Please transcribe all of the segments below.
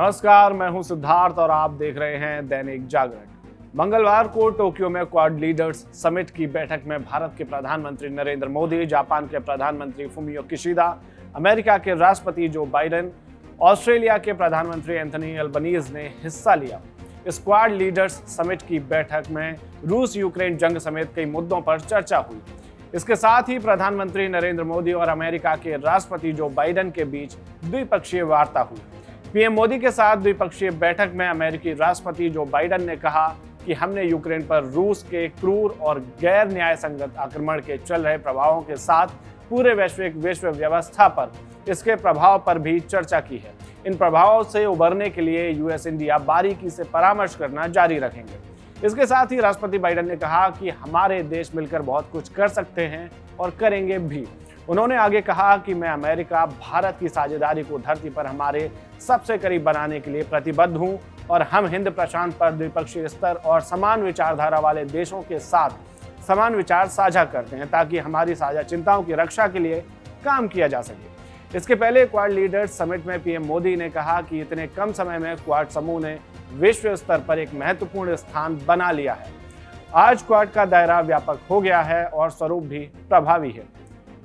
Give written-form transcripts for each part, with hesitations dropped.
नमस्कार, मैं हूं सिद्धार्थ और आप देख रहे हैं दैनिक जागरण। मंगलवार को टोक्यो में क्वाड लीडर्स समिट की बैठक में भारत के प्रधानमंत्री नरेंद्र मोदी, जापान के प्रधानमंत्री फुमियो किशिदा, अमेरिका के राष्ट्रपति जो बाइडेन, ऑस्ट्रेलिया के प्रधानमंत्री एंथनी अल्बनीज ने हिस्सा लिया। इस क्वाड लीडर्स समिट की बैठक में रूस यूक्रेन जंग समेत कई मुद्दों पर चर्चा हुई। इसके साथ ही प्रधानमंत्री नरेंद्र मोदी और अमेरिका के राष्ट्रपति जो बाइडेन के बीच द्विपक्षीय वार्ता हुई। पीएम मोदी के साथ द्विपक्षीय बैठक में अमेरिकी राष्ट्रपति जो बाइडेन ने कहा कि हमने यूक्रेन पर रूस के क्रूर और गैर न्याय संगत आक्रमण के चल रहे प्रभावों के साथ पूरे वैश्विक विश्व व्यवस्था पर इसके प्रभाव पर भी चर्चा की है। इन प्रभावों से उबरने के लिए यूएस इंडिया बारीकी से परामर्श करना जारी रखेंगे। इसके साथ ही राष्ट्रपति बाइडेन ने कहा कि हमारे देश मिलकर बहुत कुछ कर सकते हैं और करेंगे भी। उन्होंने आगे कहा कि मैं अमेरिका भारत की साझेदारी को धरती पर हमारे सबसे करीब बनाने के लिए प्रतिबद्ध हूं और हम हिंद प्रशांत पर द्विपक्षीय स्तर और समान विचारधारा वाले देशों के साथ समान विचार साझा करते हैं ताकि हमारी साझा चिंताओं की रक्षा के लिए काम किया जा सके। इसके पहले क्वाड लीडर्स समिट में पीएम मोदी ने कहा कि इतने कम समय में क्वाड समूह ने विश्व स्तर पर एक महत्वपूर्ण स्थान बना लिया है। आज क्वाड का दायरा व्यापक हो गया है और स्वरूप भी प्रभावी है।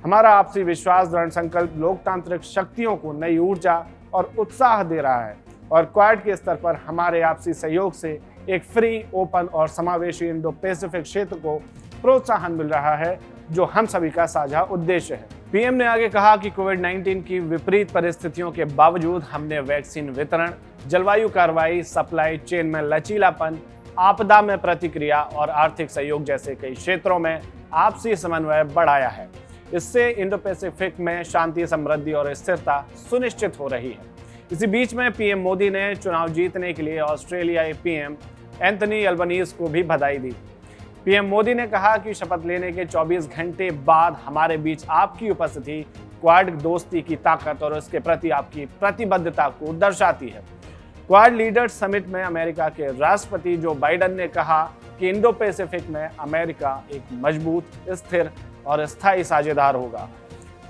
हमारा आपसी विश्वास, दृढ़ संकल्प लोकतांत्रिक शक्तियों को नई ऊर्जा और उत्साह दे रहा है और क्वाड के स्तर पर हमारे आपसी सहयोग से एक फ्री, ओपन और समावेशी इंडो पैसिफिक क्षेत्र को प्रोत्साहन मिल रहा है जो हम सभी का साझा उद्देश्य है। पीएम ने आगे कहा कि कोविड-19 की विपरीत परिस्थितियों के बावजूद हमने वैक्सीन वितरण, जलवायु कार्रवाई, सप्लाई चेन में लचीलापन, आपदा में प्रतिक्रिया और आर्थिक सहयोग जैसे कई क्षेत्रों में आपसी समन्वय बढ़ाया है। इससे इंडो पैसिफिक में शांति, समृद्धि और स्थिरता सुनिश्चित हो रही है। इसी बीच में पीएम मोदी ने चुनाव जीतने के लिए ऑस्ट्रेलियाई पीएम एंथनी अल्बनीज को भी बधाई दी। पीएम मोदी ने कहा कि शपथ लेने के 24 घंटे बाद हमारे बीच आपकी उपस्थिति क्वाड दोस्ती की ताकत और उसके प्रति आपकी प्रतिबद्धता को दर्शाती है। क्वाड लीडर्स समिट में अमेरिका के राष्ट्रपति जो बाइडेन ने कहा कि इंडो पैसिफिक में अमेरिका एक मजबूत, स्थिर और स्थायी साझेदार होगा।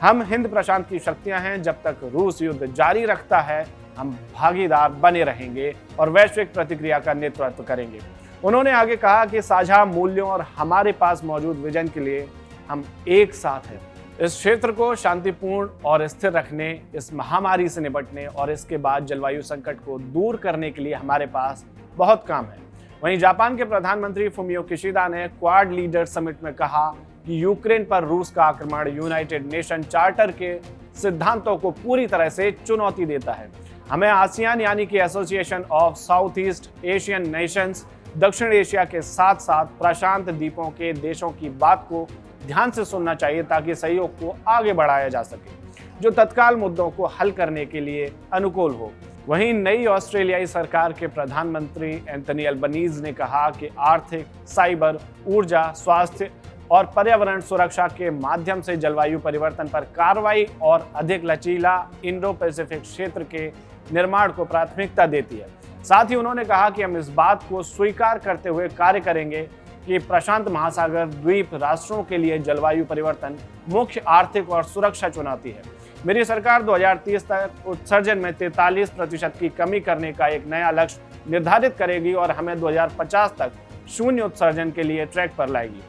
हम हिंद प्रशांत की शक्तियां हैं। जब तक रूस युद्ध जारी रखता है हम भागीदार बने रहेंगे और वैश्विक प्रतिक्रिया का नेतृत्व करेंगे। उन्होंने आगे कहा कि साझा मूल्यों और हमारे पास मौजूद विजन के लिए हम एक साथ हैं। इस क्षेत्र को शांतिपूर्ण और स्थिर रखने, इस महामारी से निपटने और इसके बाद जलवायु संकट को दूर करने के लिए हमारे पास बहुत काम है। वहीं जापान के प्रधानमंत्री फुमियो किशिदा ने क्वाड लीडर समिट में कहा कि यूक्रेन पर रूस का आक्रमण यूनाइटेड नेशन चार्टर के सिद्धांतों को पूरी तरह से चुनौती देता है। हमें आसियान यानी कि association of south east Asian Nations, दक्षिण एशिया के साथ साथ प्रशांत द्वीपों के देशों की बात को ध्यान से सुनना चाहिए ताकि सहयोग को आगे बढ़ाया जा सके जो तत्काल मुद्दों को हल करने के लिए अनुकूल हो। वहीं नई ऑस्ट्रेलियाई सरकार के प्रधानमंत्री एंथनी अल्बनीज ने कहा कि आर्थिक, साइबर, ऊर्जा, स्वास्थ्य और पर्यावरण सुरक्षा के माध्यम से जलवायु परिवर्तन पर कार्रवाई और अधिक लचीला इंडो पैसिफिक क्षेत्र के निर्माण को प्राथमिकता देती है। साथ ही उन्होंने कहा कि हम इस बात को स्वीकार करते हुए कार्य करेंगे कि प्रशांत महासागर द्वीप राष्ट्रों के लिए जलवायु परिवर्तन मुख्य आर्थिक और सुरक्षा चुनौती है। मेरी सरकार 2030 तक उत्सर्जन में 43% की कमी करने का एक नया लक्ष्य निर्धारित करेगी और हमें 2050 तक शून्य उत्सर्जन के लिए ट्रैक पर लाएगी।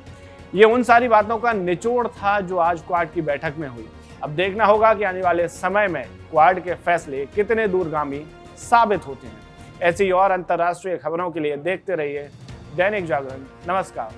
ये उन सारी बातों का निचोड़ था जो आज क्वाड की बैठक में हुई। अब देखना होगा कि आने वाले समय में क्वाड के फैसले कितने दूरगामी साबित होते हैं। ऐसी और अंतर्राष्ट्रीय खबरों के लिए देखते रहिए दैनिक जागरण। नमस्कार।